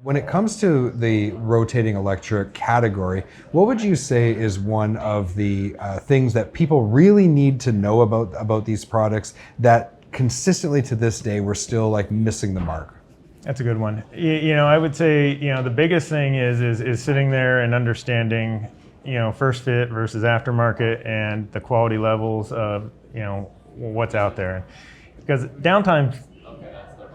When it comes to the rotating electric category, what would you say is one of the things that people really need to know about these products that consistently to this day we're still like missing the mark? That's a good one. I would say, the biggest thing is sitting there and understanding, first fit versus aftermarket and the quality levels of, what's out there. Because downtime's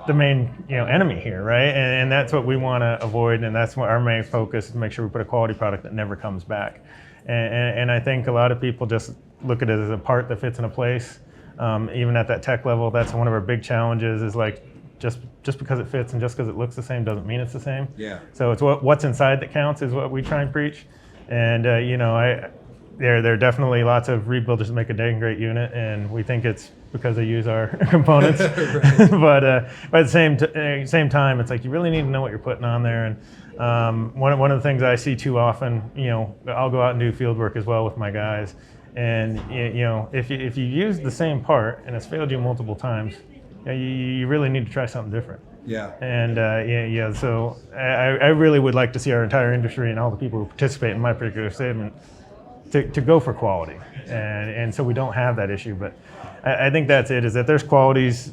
the main, enemy here, right? And that's what we want to avoid, and that's what our main focus is, to make sure we put a quality product that never comes back. And I think a lot of people just look at it as a part that fits in a place. Even at that tech level, that's one of our big challenges, is like, just because it fits and just because it looks the same doesn't mean it's the same. Yeah. So it's what's inside that counts, is what we try and preach. And there are definitely lots of rebuilders that make a dang great unit, and we think it's because they use our components. But at the same time, it's like you really need to know what you're putting on there. And one of the things I see too often, I'll go out and do field work as well with my guys. And if you use the same part and it's failed you multiple times, you really need to try something different. Yeah. And so I really would like to see our entire industry and all the people who participate in my particular statement to go for quality. And so we don't have that issue. But I think that's it, is that there's qualities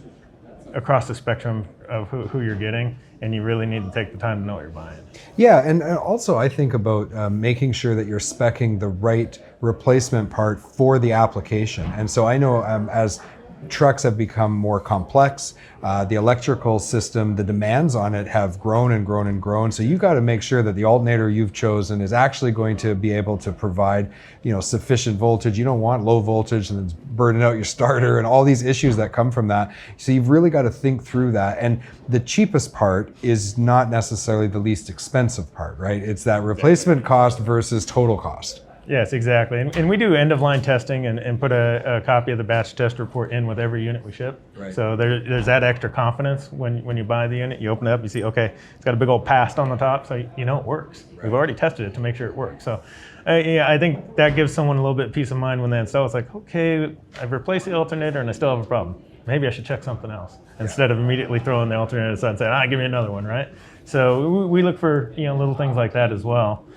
across the spectrum of who you're getting, and you really need to take the time to know what you're buying. Yeah, and also I think about making sure that you're speccing the right replacement part for the application. And so I know as trucks have become more complex, the electrical system, the demands on it have grown and grown and grown. So you've got to make sure that the alternator you've chosen is actually going to be able to provide, sufficient voltage. You don't want low voltage and it's burning out your starter and all these issues that come from that. So you've really got to think through that. And the cheapest part is not necessarily the least expensive part, right? It's that replacement cost versus total cost. Yes, exactly. And we do end-of-line testing and put a copy of the batch test report in with every unit we ship. Right. So there's that extra confidence when you buy the unit. You open it up, you see, okay, it's got a big old past on the top, so you know it works. Right. We've already tested it to make sure it works. So I think that gives someone a little bit of peace of mind when they install. It's like, okay, I've replaced the alternator and I still have a problem. Maybe I should check something else, instead of immediately throwing the alternator aside and saying, give me another one, right? So we look for little things like that as well.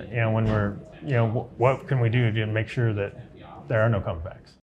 When we're what can we do to make sure that there are no comebacks?